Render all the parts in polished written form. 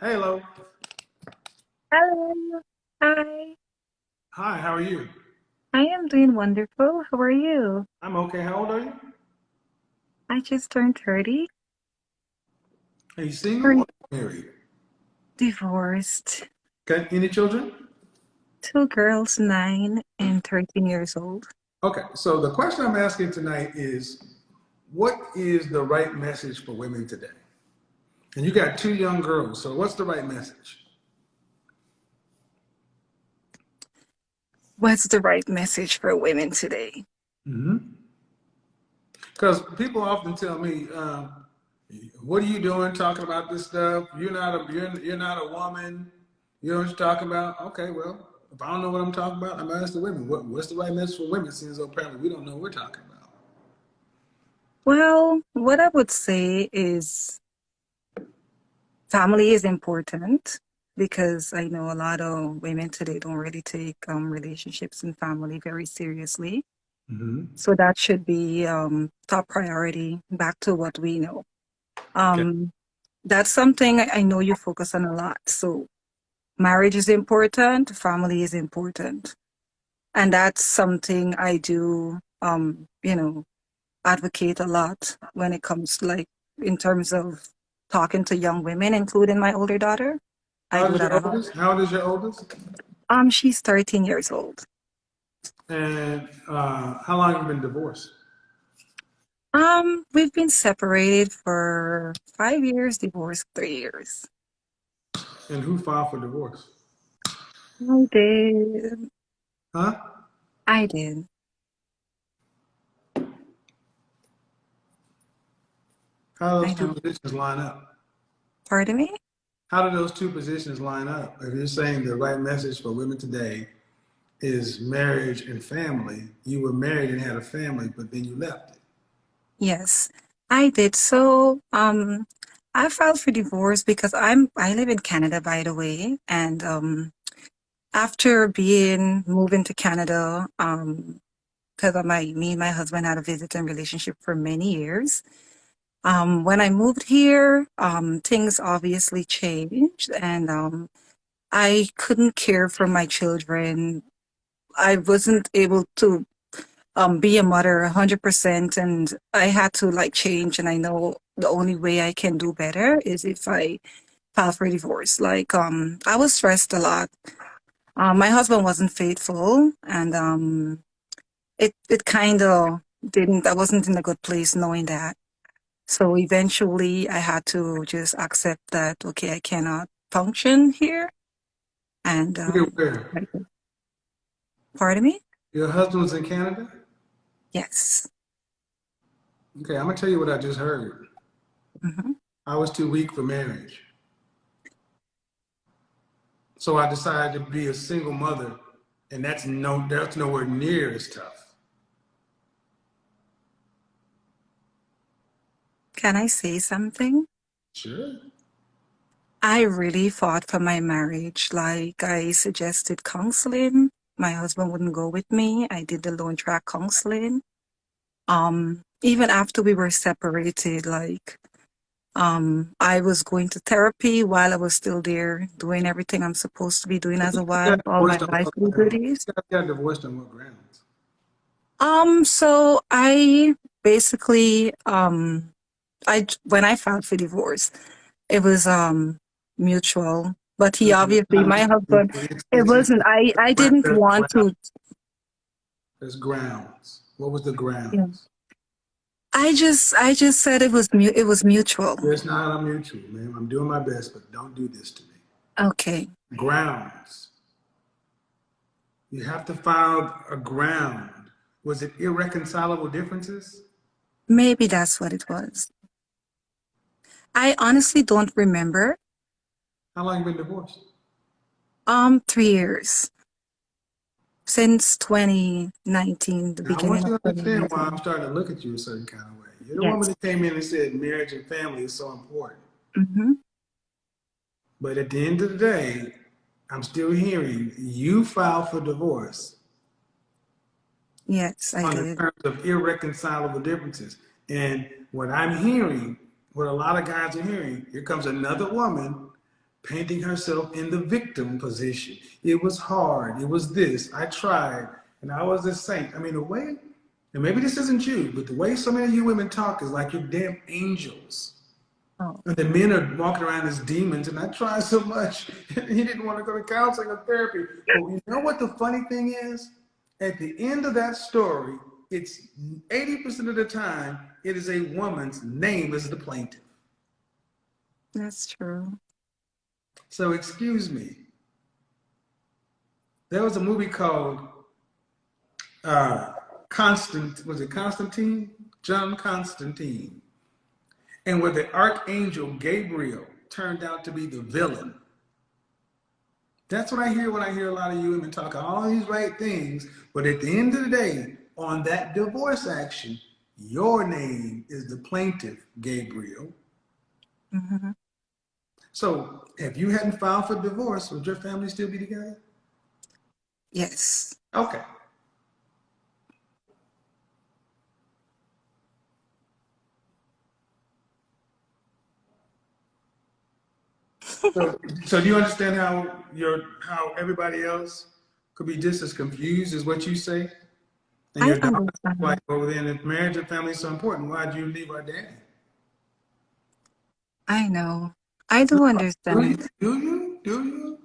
Hello. Hello. Hi. Hi, how are you? I am doing wonderful. How are you? I'm okay. How old are you? I just turned 30. Are you single Or or married? divorced. Okay. Any children? Two girls, 9 and 13 years old. Okay. So the question I'm asking tonight is, what is the right message for women today? And you got two young girls, so what's the right message? What's the right message for women today? Because people often tell me, "What are you doing talking about this stuff? You're not a woman. You know what you're talking about?" Okay, well, if I don't know what I'm talking about, I'm asking the women. What's the right message for women? Since apparently we don't know what we're talking about. Well, what I would say is family is important because I know a lot of women today don't really take relationships and family very seriously. Hmm. So that should be top priority back to what we know. Okay. Um, that's something I know you focus on a lot. So marriage is important, family is important. And that's something I do, advocate a lot when it comes like in terms of talking to young women, including my older daughter. I How old do is that your a lot. oldest? How old is your oldest? She's 13 years old. And how long have you been divorced? We've been separated for 5 years, divorced 3 years. And who filed for divorce? I did. Huh? I did. How do I those two know. positions line up? Pardon me? How do those two positions line up? If you're saying the right message for women today is marriage and family. You were married and had a family, but then you left it. Yes, I did. So, I filed for divorce because I live in Canada, by the way, and after being moving to Canada, because of me and my husband had a visiting relationship for many years. When I moved here, things obviously changed, and I couldn't care for my children. I wasn't able to be a mother 100%, and I had to like change, and I know the only way I can do better is if I file for divorce. Like I was stressed a lot. My husband wasn't faithful, and it kind of didn't. I wasn't in a good place knowing that. So eventually I had to just accept that, okay, I cannot function here, and Where? pardon me. Your husband was in Canada? Yes. Okay, I'm gonna tell you what I just heard. Hmm. I was too weak for marriage. So I decided to be a single mother, and that's nowhere near as tough. Can I say something? Sure. I really fought for my marriage. Like, I suggested counseling. My husband wouldn't go with me. I did the lone track counseling. Even after we were separated, like, I was going to therapy while I was still there, doing everything I'm supposed to be doing as a You wife, got all my divorced on life what grounds? duties. You got divorced on what grounds? So I basically, when I filed for divorce, it was mutual. But he obviously, Not my mutual. husband, it wasn't. I didn't There's want grounds. to. There's grounds. What was the Yeah. grounds? I just said it was mutual. There's not a mutual, man. I'm doing my best, but don't do this to me. Okay, Grounds. You have to file a ground. Was it irreconcilable differences? maybe that's what it was. I honestly don't remember. How long you been divorced? 3 years since 2019, the Now I want beginning of you to understand why I'm 2019. starting to look at you a certain kind of way. You're the woman Yes. that came in and said marriage and family is so important. Hmm. But at the end of the day, I'm still hearing you filed for divorce Yes, I on the did. terms of irreconcilable differences. And what I'm hearing, what a lot of guys are hearing, here comes another woman painting herself in the victim position. It was hard. It was this. I tried, and I was a saint. I mean, the way, and maybe this isn't you, but the way so many of you women talk is like you're damn angels. Oh, And the men are walking around as demons, and I tried so much. He didn't want to go to counseling or therapy. But you know what the funny thing is? At the end of that story, it's 80% of the time, it is a woman's name as the plaintiff. that's true. So excuse me. There was a movie called was it Constantine? John Constantine. And where the archangel Gabriel turned out to be the villain. That's what I hear when I hear a lot of you women talk all these right things, but at the end of the day, on that divorce action, your name is the plaintiff, Gabriel. Mm-hmm. So if you hadn't filed for divorce, would your family still be together? Yes. Okay. So do you understand how everybody else could be just as confused as what you say? And I your daughter, like, understand. well, then if marriage and family is so important, why'd you leave our daddy? I know. I do Do you? understand. Do you? Do you?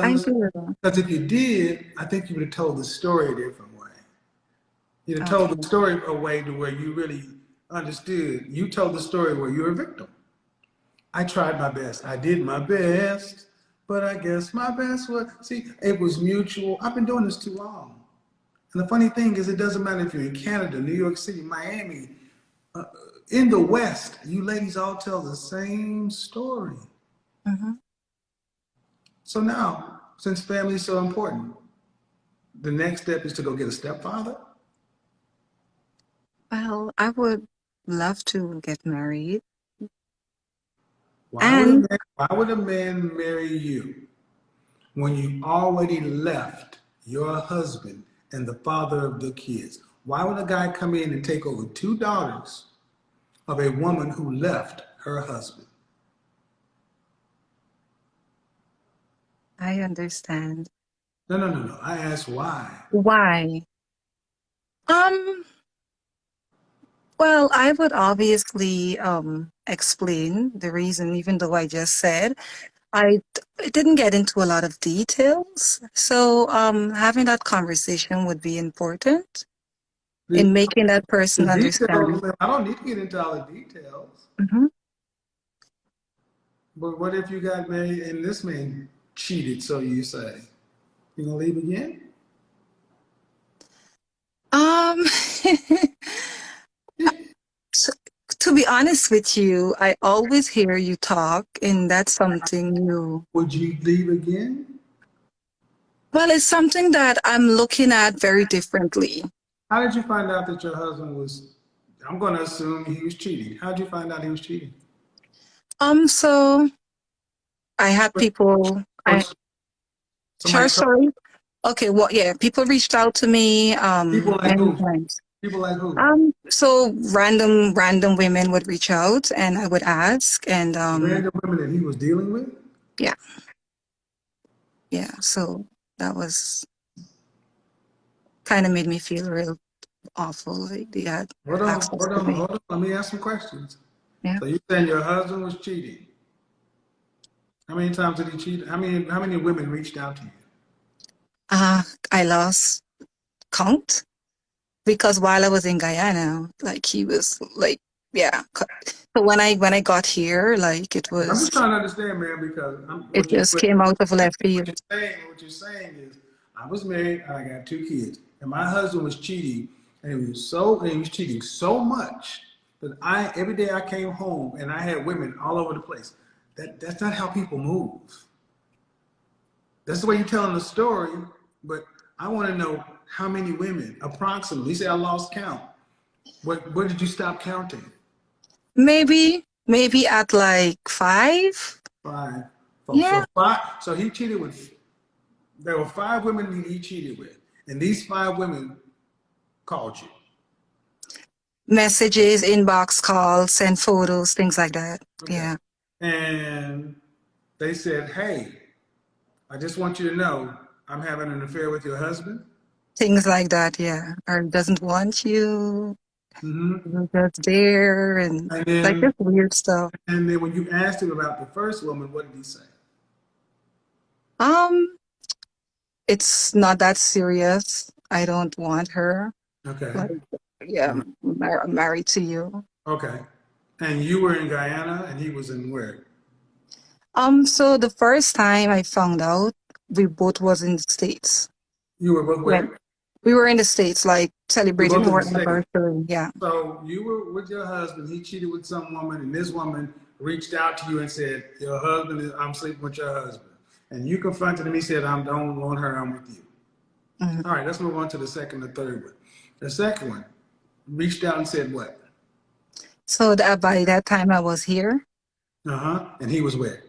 I Because do. because if you did, I think you would have told the story a different way. You'd have told Okay. the story a way to where you really understood. You told the story where you're a victim. I tried my best. I did my best, but I guess my best was, see, it was mutual. I've been doing this too long. And the funny thing is, it doesn't matter if you're in Canada, New York City, Miami, in the West, you ladies all tell the same story. Mm-hmm. So now, since family is so important, the next step is to go get a stepfather. Well, I would love to get married. Why would a And man, why would a man marry you when you already left your husband and the father of the kids? Why would a guy come in and take over two daughters of a woman who left her husband? I understand. No, no, no, no. I asked why. Why? Um, well, I would obviously explain the reason, even though I just said I didn't get into a lot of details. So having that conversation would be important The, in making that the person details, understand. I don't need to get into all the details, Hmm. but what if you got married and this man cheated, so you say? You gonna leave again? Um, so, to be honest with you, I always hear you talk, and that's something new. Would you leave again? Well, it's something that I'm looking at very differently. How did you find out that your husband was, I'm going to assume he was cheating. How did you find out he was cheating? So I had people, Somebody told sorry. Okay, well, yeah, people reached out to me, people like many who? times. People like who? So random women would reach out and I would ask, and Random women that he was dealing with? yeah, yeah. So that was kind of made me feel real awful. Like they had Hold on, access hold to on, me. hold on. Let me ask some questions. Yeah. So you saying your husband was cheating? How many times did he cheat? How many women reached out to you? I lost count because while I was in Guyana, like he was like, yeah. So when I got here, like I'm just trying to understand, man, because it just came out of left what field. you're saying, what you're saying is, I was married, and I got two kids, and my husband was cheating, and he was cheating so much that every day I came home and I had women all over the place. That's not how people move. That's the way you're telling the story, but I want to know how many women, approximately. You say I lost count. What did you stop counting? Maybe at like 5. Five. So Yeah. five. So he cheated with. There were five women that he cheated with, and these five women called you. Messages, inbox calls, send photos, things like that. Okay. Yeah. And they said, "Hey, I just want you to know I'm having an affair with your husband." Things like that, yeah. Or doesn't want you, Hmm. you're just there, and And like then, this weird stuff. and then when you asked him about the first woman, what did he say? Um, it's not that serious. I don't want her. Okay. Like, yeah, All right. I'm married to you. Okay. And you were in Guyana, and he was in where? So the first time I found out, we both was in the States. You were both Yeah, where? we were in the States, like You were celebrating both in our the States. anniversary. Yeah. So you were with your husband. He cheated with some woman, and this woman reached out to you and said, "Your husband is. I'm sleeping with your husband." And you confronted him. He said, "I don't want her. I'm with you." Mhm. All right. Let's move on to the second or third one. The second one reached out and said what? So that by that time I was here, Uh huh. And he was where?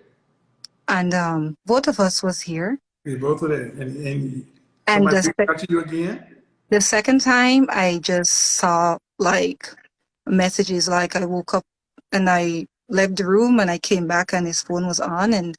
and both of us was here. He both of them. And And somebody reached out to you again. the second time I just saw like messages, like I woke up and I left the room and I came back and his phone was on, and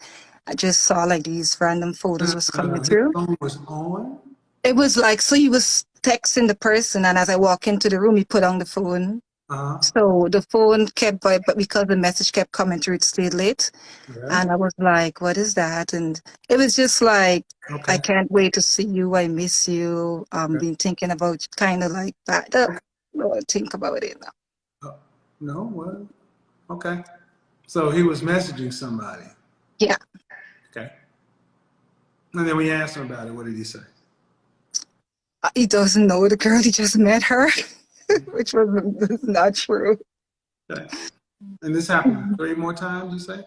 I just saw like these random No, photos no, was no, coming no. His through. phone was on. It was like, so he was texting the person, and as I walk into the room, he put on the phone. Uh huh. So the phone kept, but because the message kept coming through, it stayed late. Yeah. And I was like, what is that? And it was just like, I Okay. can't wait to see you. I miss you. Okay. Been thinking about you, kind of like that. Okay. Think about it now. No. Well. Okay. So he was messaging somebody. Yeah. Okay. And then we asked him about it. What did he say? He doesn't know the girl. He just met her, which was not true. Okay. And this happened Mhm. three more times, you say?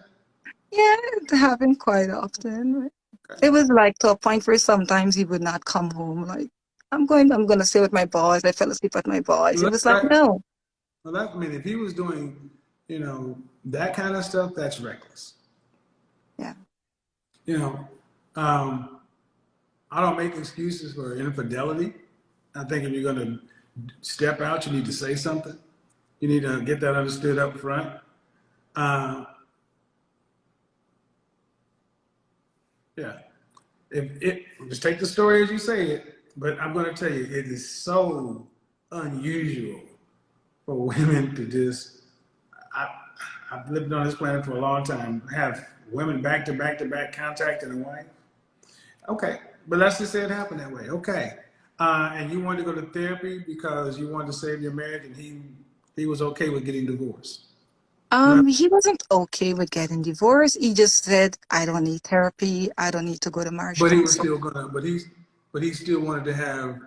Yeah, it happened quite often. Okay. It was like to a point where sometimes he would not come home. Like, I'm gonna stay with my boys. I fell asleep with my boys. Well, It that's was like, reckless. no. Well, I mean, if he was doing, that kind of stuff, that's reckless. Yeah. You know, um, I don't make excuses for infidelity. I think if you're going to step out, you need to say something. You need to get that understood up front. Uh, yeah. If it just take the story as you say it, but I'm going to tell you, it is so unusual for women to just. I, I've lived on this planet for a long time. Have women back to back to back contacting a wife. Okay, but let's just say it happened that way. Okay, and you wanted to go to therapy because you wanted to save your marriage, and he was okay with getting divorced. No, He wasn't okay with getting divorced. He just said, I don't need therapy. I don't need to go to marriage but he was counsel. still gonna. But he still wanted to have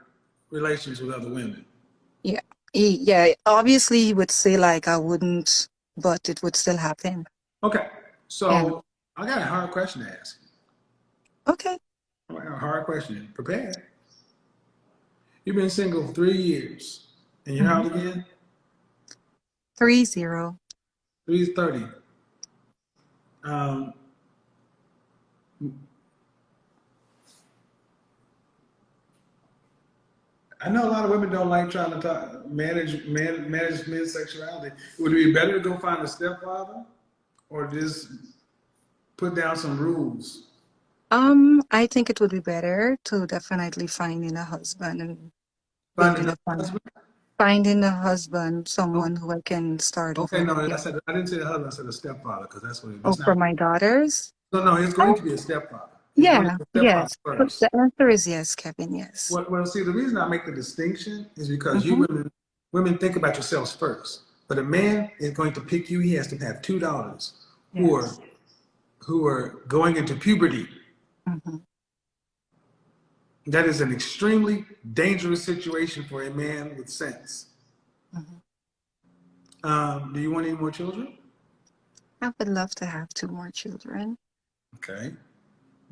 relations with other women. Yeah. Yeah, obviously he would say like I wouldn't, but it would still happen. Okay, Yeah. so I got a hard question to ask. Okay. I got a hard question. Prepare. You've been single for 3 years, and you're Hmm. out again. 30. 3 30. Um, I know a lot of women don't like trying to manage men's sexuality. Would it be better to go find a stepfather or just put down some rules? I think it would be better to definitely finding a husband and Find building another a family. husband? Finding a husband, Oh, someone who I can start okay, over no, with. Yeah. I didn't say a husband. I said a stepfather because Oh, that's for not. my daughters? No, no, it's going Oh, to be a stepfather. It's going to yeah, be a stepfather yes. But first. the answer is yes, Kevin, yes. Well, see, the reason I make the distinction is because you Mm-hmm. women think about yourselves first. But a man is going to pick you. He has to have $2 who are Yes. who are going into puberty. Mm-hmm. That is an extremely dangerous situation for a man with sense. Mm-hmm. Do you want any more children? I would love to have two more children. Okay.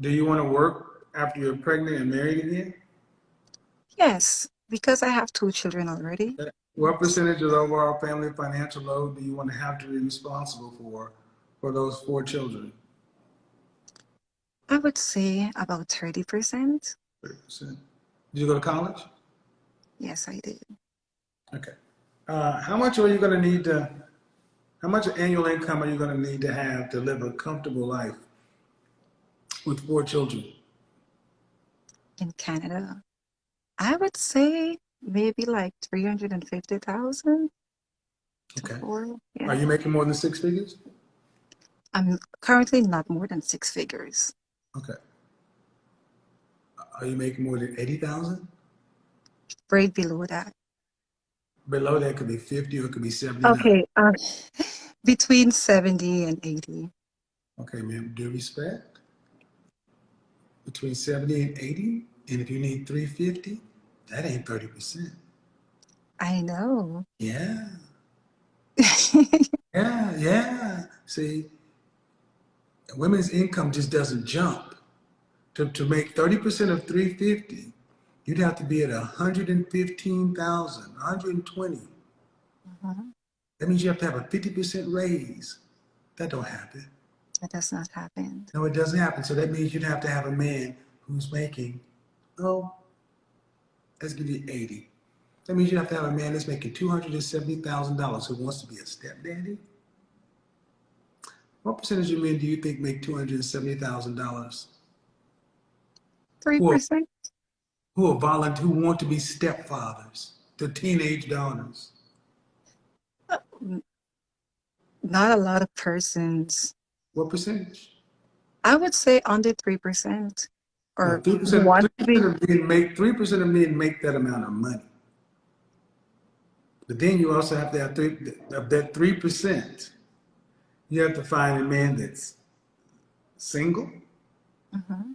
Do you want to work after you're pregnant and married again? Yes, because I have two children already. What percentage of the overall family financial load do you want to have to be responsible for those 4 children? I would say about 30%. 30%. Did you go to college? Yes, I did. Okay. How much are you going to need to? How much annual income are you going to need to have to live a comfortable life with 4 children? In Canada, I would say maybe like 350,000 to Okay. four. Are Yeah. you making more than 6 figures? I'm currently not more than 6 figures. Okay. Are you making more than 80,000? Right below that. Below that could be 50 or it could be 79. Okay. Between 70 and 80. Okay, ma'am, due respect. Between 70 and 80, and if you need 350, that ain't 30%. I know. Yeah, yeah. See, women's income just doesn't jump. To make 30% of 350, you'd have to be at 115,000, 120. Mhm. That means you have to have a 50% raise. That don't happen. That does not happen. No, it doesn't happen. So that means you'd have to have a man who's making, oh, let's give you 80. That means you have to have a man that's making $270,000 who wants to be a stepdaddy. What percentage of men do you think make $270,000 who are 3%? who want to be stepfathers to teenage daughters? N- Not a lot of persons. What percentage? I would say under 3%. No, Or three who percent. want to be. 3% of men make that amount of money. But then you also have to have of that 3%. You have to find a man that's single, Mhm.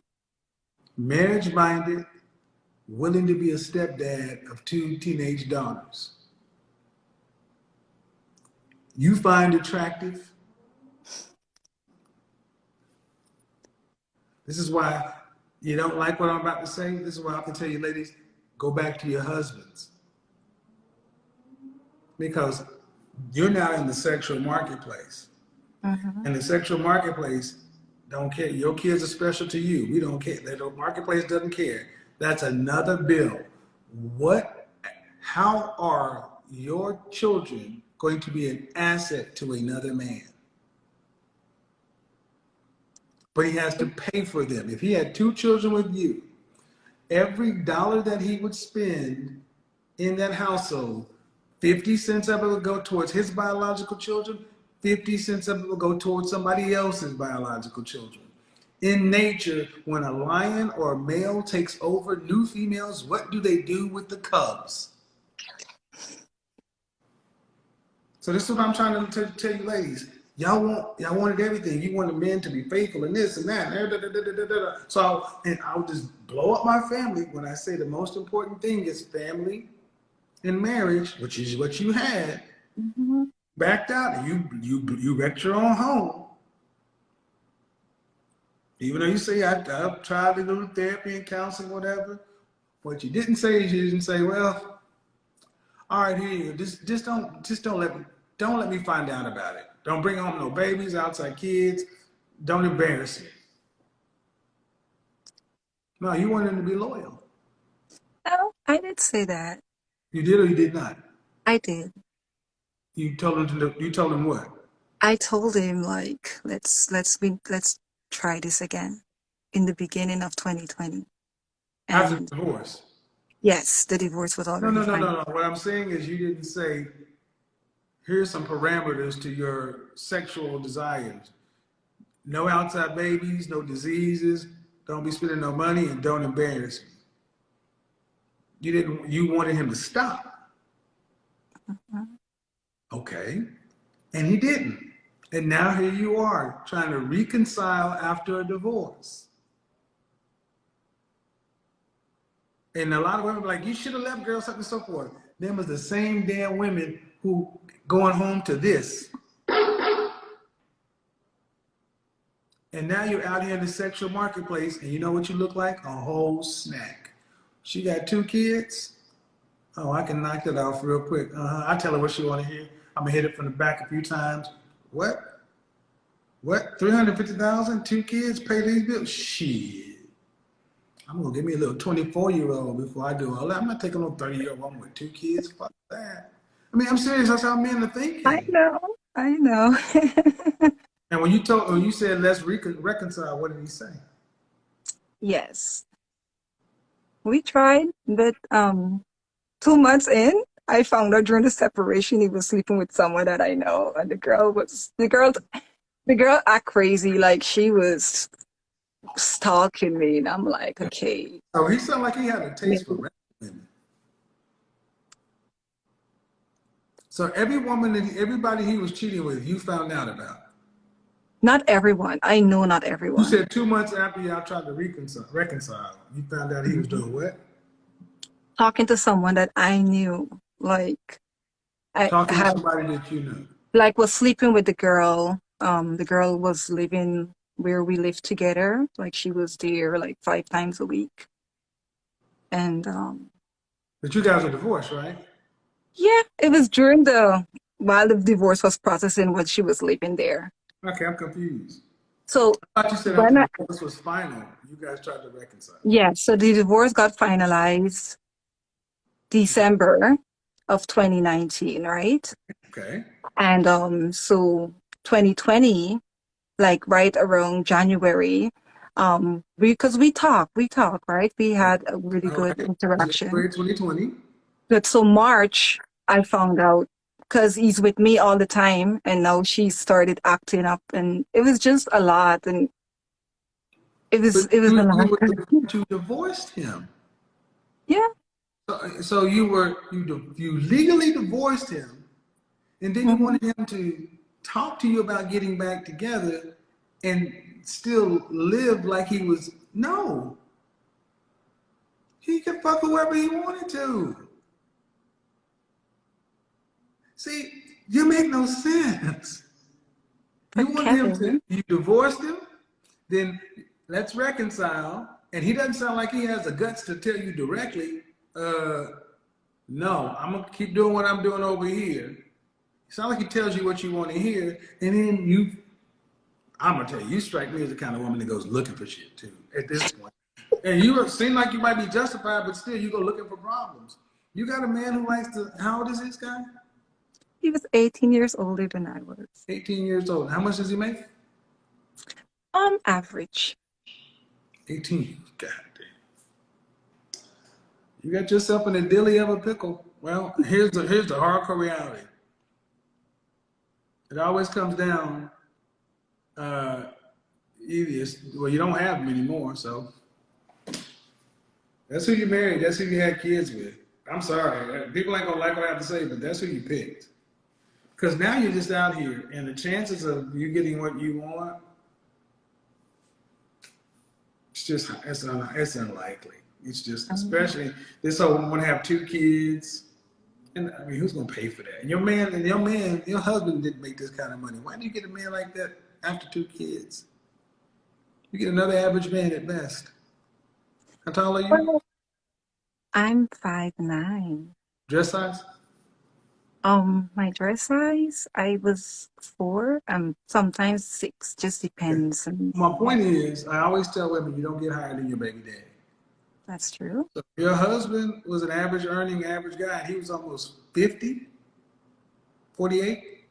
marriage minded, willing to be a stepdad of 2 teenage daughters. You find attractive. This is why you don't like what I'm about to say. This is why I can tell you, ladies, go back to your husbands. Because you're now in the sexual marketplace. Mhm. And the sexual marketplace don't care. Your kids are special to you. We don't care. The marketplace doesn't care. That's another bill. What, how are your children going to be an asset to another man? But he has to pay for them. If he had 2 children with you, every dollar that he would spend in that household, 50 cents of it would go towards his biological children, 50 cents of it would go towards somebody else's biological children. In nature, when a lion or a male takes over new females, what do they do with the cubs? So this is what I'm trying to tell you, ladies. Y'all wanted everything. You wanted men to be faithful and this and that. So I would just blow up my family when I say the most important thing is family and marriage, which is what you had. Mhm. Backed out, and you wrecked your own home. Even though you say I've tried to do therapy and counseling, whatever. What you didn't say is you didn't say, well, all right, here you go. Don't let me find out about it. Don't bring home no babies, outside kids. Don't embarrass me. No, you wanted him to be loyal. No, I did say that. You did or you did not. I did. You told him what? I told him like let's try this again in the beginning of 2020. After the And divorce. yes, the divorce was No, already no, no, final. no, no. What I'm saying is you didn't say, here's some parameters to your sexual desires. No outside babies, no diseases, don't be spending no money, and don't embarrass me. You wanted him to stop. Mhm. Okay. And he didn't. And now here you are trying to reconcile after a divorce. And a lot of women are like, you should have left, girl, something and so forth. Them is the same damn women who going home to this. And now you're out here in the sexual marketplace, and you know what you look like? A whole snack. She got 2 kids. Oh, I can knock that off real quick. I tell her what she want to hear. I'm gonna hit it from the back a few times. What? What? 350,000? 2 kids? Pay these bills? Shit. I'm gonna give me a little 24-year-old before I do all that. I'm not taking no 30-year-old woman with 2 kids. Fuck that. I mean, I'm serious. That's how men are I thinking. know. I know. And when you said let's reconcile, what did he say? Yes, we tried, but 2 months in, I found out during the separation he was sleeping with someone that I know, and the girl act crazy, like she was stalking me, and I'm like, okay, Oh, he sounded like he had a taste for maybe rap women. So every woman and everybody he was cheating with, you found out about. not everyone. I know not You everyone. said 2 months after y'all tried to reconcile, you found out he was Mhm. doing what? Talking to someone that I knew, like I Talking to had, somebody that you knew. like was sleeping with the girl. The girl was living where we lived together. Like she was there like 5 times a week, and But you guys are divorced, right? yeah, it was during the while the divorce was processing when she was living there. Okay, I'm confused. So I thought you said after when the I, divorce was final, you guys tried to reconcile. yeah, so the divorce got finalized December of 2019, right? Okay. And so 2020, like right around January, because we talk, right? We had a really All good right. interaction. January 2020. But so March, I found out because he's with me all the time, and now she started acting up, and it was just a lot, and it was But it was a lot. you divorced him. Yeah. So you legally divorced him, and then you Hmm. wanted him to talk to you about getting back together and still live like he was. No, he could fuck whoever he wanted to. See, you make no sense. You But want him to, Kevin, you divorced him, then let's reconcile. And he doesn't sound like he has the guts to tell you directly, uh, no, I'm gonna keep doing what I'm doing over here. It sounds like he tells you what you want to hear, and then I'm gonna tell you, you strike me as the kind of woman that goes looking for shit too at this point. And you seem like you might be justified, but still you go looking for problems. You got a man who likes to, how old is this guy? he was 18 years older than I was. 18 years old. How much does he make? Average. 18. God damn. You got yourself in a dilly of a pickle. Well, here's the hardcore reality. It always comes down, uh, well, you don't have them anymore, so that's who you married. That's who you had kids with. I'm sorry, people ain't gonna like what I have to say, but that's who you picked. Because now you're just out here, and the chances of you getting what you want, it's unlikely. It's just, Um, especially this whole want to have 2 kids. And I mean, who's gonna pay for that? And your husband didn't make this kind of money. Why do you get a man like that after 2 kids? You get another average man at best. How tall are you? well, I'm 5'9". Dress size? My dress size, I was 4, sometimes 6, just Okay. depends. And My point is, I always tell women you don't get higher than your baby daddy. that's true. So if your husband was an average guy, and he was almost 50, 48.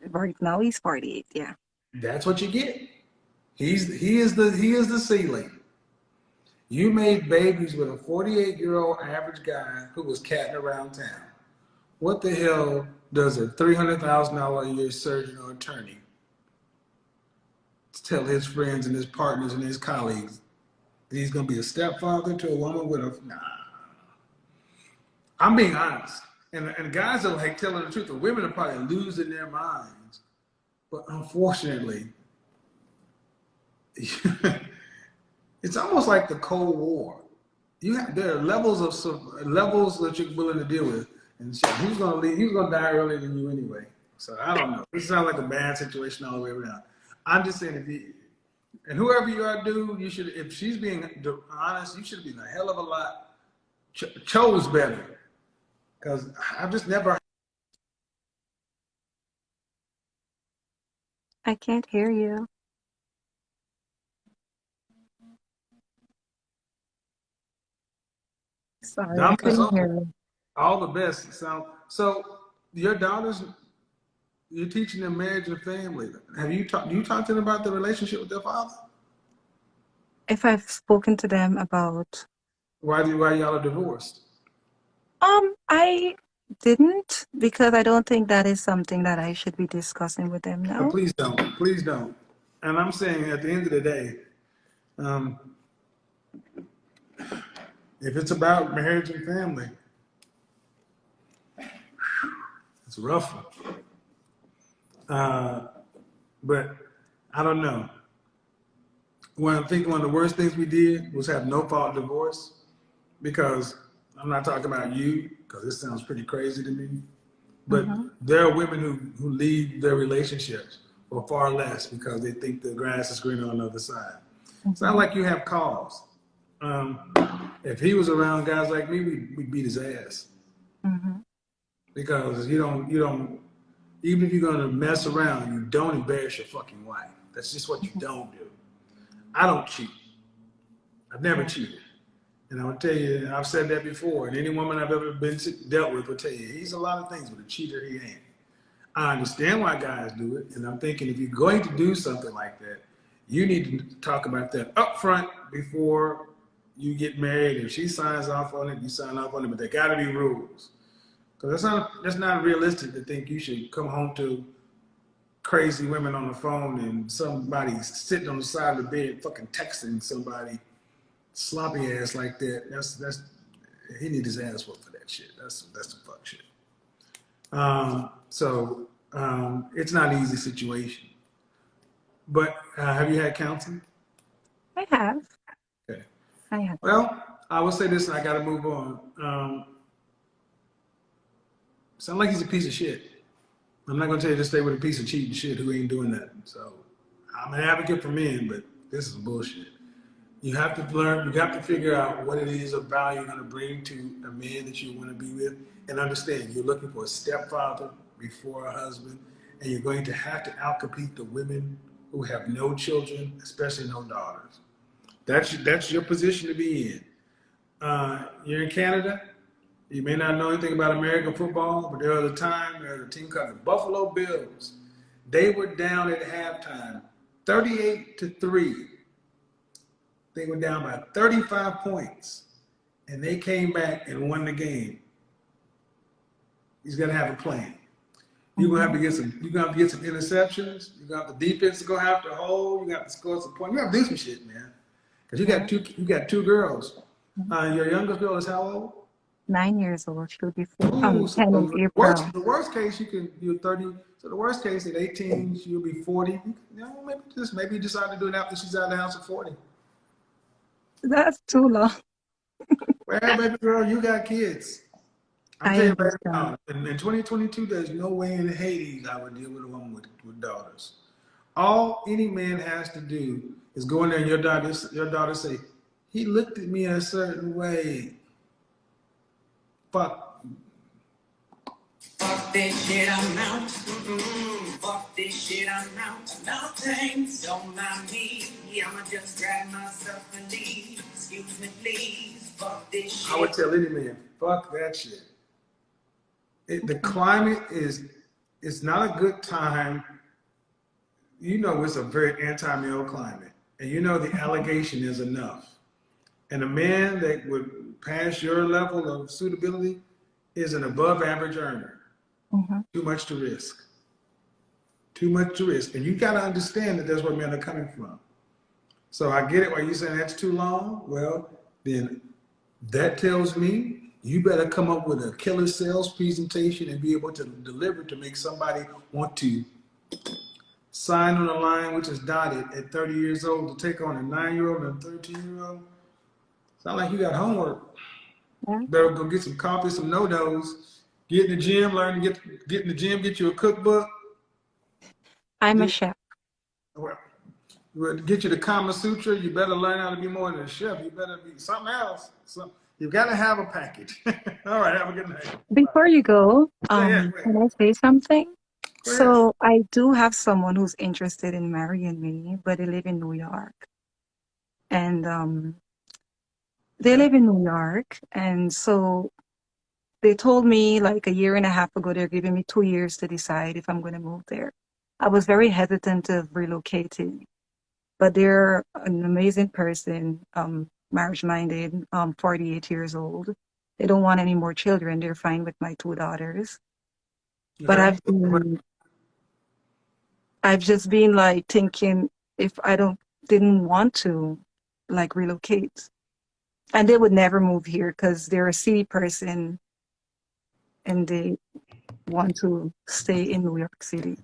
Right now he's 48, yeah. That's what you get. He is the ceiling. You made babies with a 48-year-old average guy who was catting around town. What the hell does a $300,000 a year surgeon or attorney tell his friends and his partners and his colleagues that he's going to be a stepfather to a woman with a, nah. I'm being honest. And guys are like telling the truth. The women are probably losing their minds. But unfortunately, it's almost like the Cold War. There are levels that you're willing to deal with, and shit, he's gonna leave. He's gonna die earlier than you anyway. So I don't know. This sounds like a bad situation all the way around. I'm just saying, and whoever you are, dude, you should. If she's being honest, you should be a hell of a lot chose better. Because I've just never. I can't hear you. Sorry, I Dominus couldn't hear Ultra, you. all the best. So your daughters, you're teaching them marriage and family. Have you talked? Do you talk to them about the relationship with their father? if I've spoken to them about, Why y'all are divorced? I didn't because I don't think that is something that I should be discussing with them now. Please don't. Please don't. And I'm saying at the end of the day, um, if it's about marriage and family, it's rough. Uh, but I don't know. I think one of the worst things we did was have no fault divorce because I'm not talking about you because this sounds pretty crazy to me. But Mm-hmm. there are women who leave their relationships for far less because they think the grass is greener on the other side. It's not Mm-hmm. like you have cause. Um, if he was around guys like me, we'd beat his ass Mm-hmm. because you don't even if you're gonna mess around, you don't embarrass your fucking wife. That's just what you Mm-hmm. don't do. I don't cheat. I've never Yeah. cheated. And I'll tell you, I've said that before, and any woman I've ever been dealt with will tell you, he's a lot of things, but a cheater he ain't. I understand why guys do it, and I'm thinking if you're going to do something like that, you need to talk about that up front before you get married. If she signs off on it, you sign off on it, but there got to be rules. Because that's not realistic to think you should come home to crazy women on the phone and somebody sitting on the side of the bed fucking texting somebody sloppy ass like that. That's he need his ass whooped for that shit. That's the fuck shit. It's not an easy situation. But have you had counseling? I have. Okay. I have. Well, I will say this, and I got to move on. Sound like he's a piece of shit. I'm not going to tell you to stay with a piece of cheating shit who ain't doing that. So I'm an advocate for men, but this is bullshit. You have to learn, you have to figure out what it is of value you're going to bring to a man that you want to be with and understand you're looking for a stepfather before a husband, and you're going to have to outcompete the women who have no children, especially no daughters. That's your position to be in. You're in Canada. You may not know anything about American football, but there was a team called the Buffalo Bills. They were down at halftime, 38-3. They were down by 35 points, and they came back and won the game. He's gonna have a plan. You're gonna have Mm-hmm. to get some. You're gonna have to get some interceptions. You're gonna have the defense to go have to hold. You got to score some points. You have to do some shit, man. Because you got Yeah. two. You got two girls. Mhm. Your youngest girl is how old? 9 years old. She'll be Ooh, 10 in so April. the worst case you're 30. So the worst case at 18, you'll be 40. Maybe you decide to do it after she's out of the house at 40. That's too long. Well, baby girl, you got kids. I'm I telling you right understand. now, in 2022, there's no way in Hades I would deal with a woman with daughters. All any man has to do is go in there and your daughter say, he looked at me a certain way. Fuck. Fuck this shit, I'm out. Fuck this shit, I'm out. No thanks, don't mind me. I'ma just grab myself and leave. Excuse me, please. Fuck this shit. I would tell any man, fuck that shit. The climate is it's not a good time. It's a very anti-male climate, and the allegation is enough. And a man that would pass your level of suitability is an above average earner. Mm-hmm. Too much to risk. Too much to risk. And you got to understand that that's where men are coming from. So I get it why you're saying that's too long. Well, then that tells me you better come up with a killer sales presentation and be able to deliver to make somebody want to sign on the line, which is dotted at 30 years old, to take on a 9-year-old and a 13-year-old. Sound like you got homework. Yeah. Better go get some coffee, some no-dos. Get in the gym, get in the gym, get you a cookbook. I'm a chef. Well, to get you the Kama Sutra, you better learn how to be more than a chef. You better be something else. So you got to have a package. All right, have a good night. Bye. Before you go, Yeah, go can ahead. I say something? Go ahead. So I do have someone who's interested in marrying me, but they live in New York. And they Okay. live in New York. And so they told me like a year and a half ago, they're giving me 2 years to decide if I'm going to move there. I was very hesitant of relocating. but they're an amazing person, marriage-minded, 48 years old. They don't want any more children. They're fine with my two daughters. But Okay. I've just been like thinking if I didn't want to like relocate, and they would never move here because they're a city person and they want to stay in New York City.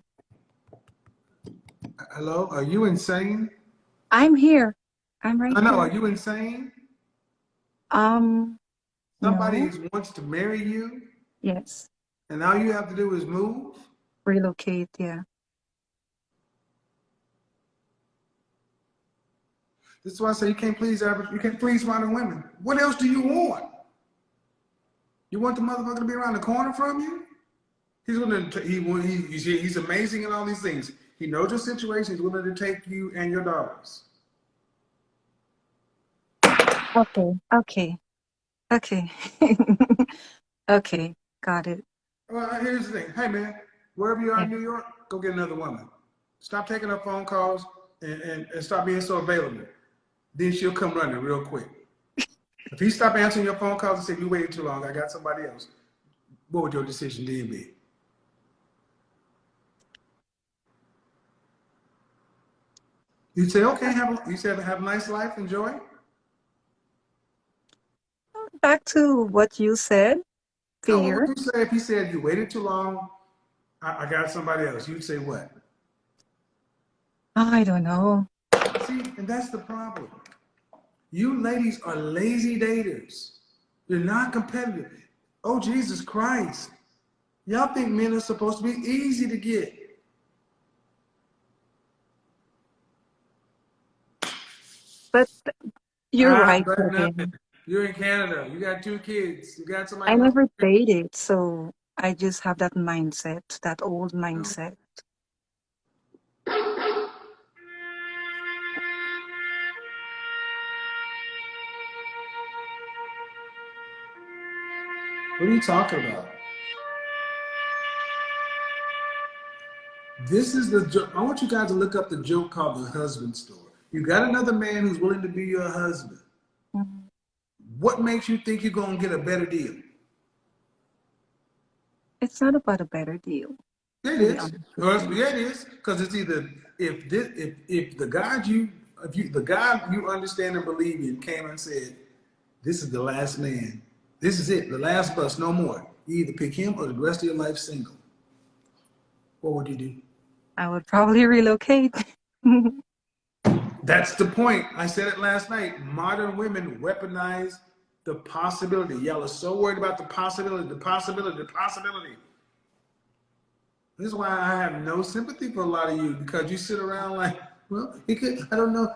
Hello? Are you insane? I'm here. I'm right I know. Are here. you insane? Um, Somebody no, wants to marry you, yes, and all you have to do is move? relocate. Yeah. This is why I say you can't please average. You can't please modern women. What else do you want? You want the motherfucker to be around the corner from you? He's willing to. He's amazing in all these things. He knows your situation. He's willing to take you and your daughters. Okay. Okay. Okay. Okay. Got it. Well, here's the thing. Hey, man, wherever you are Yeah. in New York, go get another woman. Stop taking up phone calls and stop being so available. Then she'll come running real quick. If he stop answering your phone calls and say, you waited too long, I got somebody else, what would your decision then be? You'd say, okay, have a nice life, enjoy. Back to what you said, So what would fear. you say if he said you waited too long, I got somebody else? You'd say what? I don't know. See, and that's the problem. You ladies are lazy daters. You're not competitive. Oh, Jesus Christ. Y'all think men are supposed to be easy to get. But you're right, But nothing. Kevin. You're in Canada. You got 2 kids. You got somebody I who wants never to. dated, so I just have that mindset, that old What mindset. are you talking about? This is the joke. I want you guys to look up the joke called the husband store. You got another man who's willing to be your husband. Mhm. What makes you think you're going to get a better deal? It's not about a better deal, It to be is. honest with Well, you. yeah, it is. Because it's either if the guy you understand and believe in came and said, "This is the last man. This is it. The last bus. No more." You either pick him or the rest of your life single. What would you do? I would probably relocate. That's the point. I said it last night. Modern women weaponize the possibility. Y'all are so worried about the possibility, the possibility, the possibility. This is why I have no sympathy for a lot of you because you sit around like, well, it could, I don't know.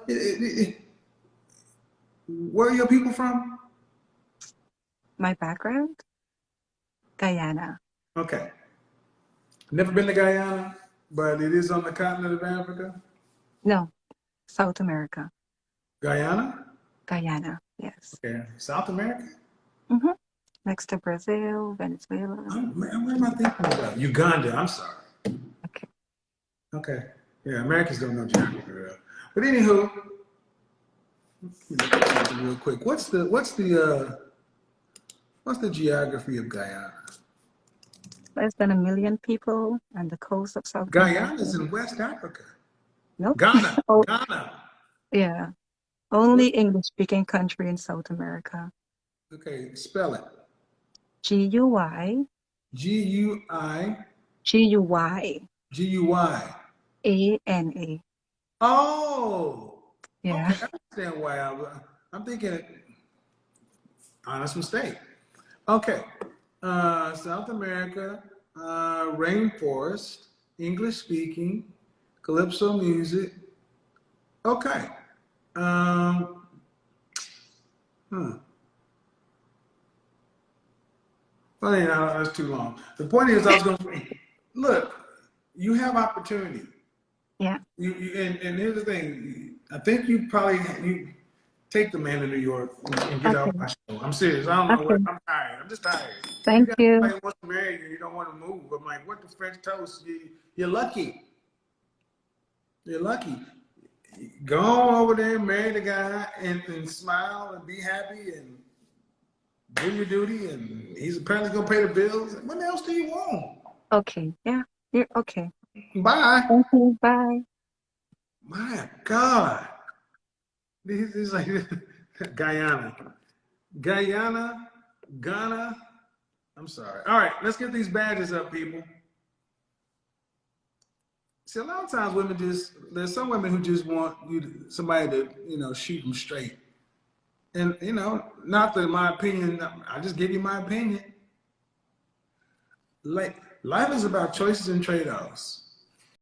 Where are your people from? My background? Guyana. Okay. Never been to Guyana, but it is on the continent of Africa. No, South America. Guyana? Guyana, yes. Okay. South America? hmm Next to Brazil, Venezuela. Man, what am I thinking about? Uganda. I'm sorry. Okay. Okay. Yeah, Americans don't know geography real. But anywho, let me look at something real quick. What's the geography of Guyana? Less than 1 million people on the coast of South America. Guyana is in West Africa. Nope. Ghana. Oh, Ghana. yeah. What? Only English-speaking country in South America. Okay, spell it. Guy, G-U-I, Guy, G-U-Y. Ana. Oh, Yeah. okay. I understand why I'm thinking honest mistake. Okay. South America, rainforest, English speaking, calypso music. Okay. Um, huh. Well, that's too long. The point is, I was going to look. You have opportunity. Yeah. And here's the thing. I think you take the man to New York and get off Okay. my show. I'm serious. I don't know what. Okay. I'm tired. I'm just tired. You Thank got you. somebody who wants to marry you and you don't want to move. I'm like, what the French toast? You're lucky. You're lucky. Go on over there and marry the guy and smile and be happy and do your duty. And he's apparently going to pay the bills. What else do you want? Okay. Yeah. Yeah. Okay. Bye. Thank you. Bye. My God. He's like Guyana. Guyana. Ghana. I'm sorry. All right, let's get these badges up, people. See, a lot of times women there's some women who just want somebody to, shoot them straight. And, not that my opinion, I just give you my opinion. Like, life is about choices and trade-offs.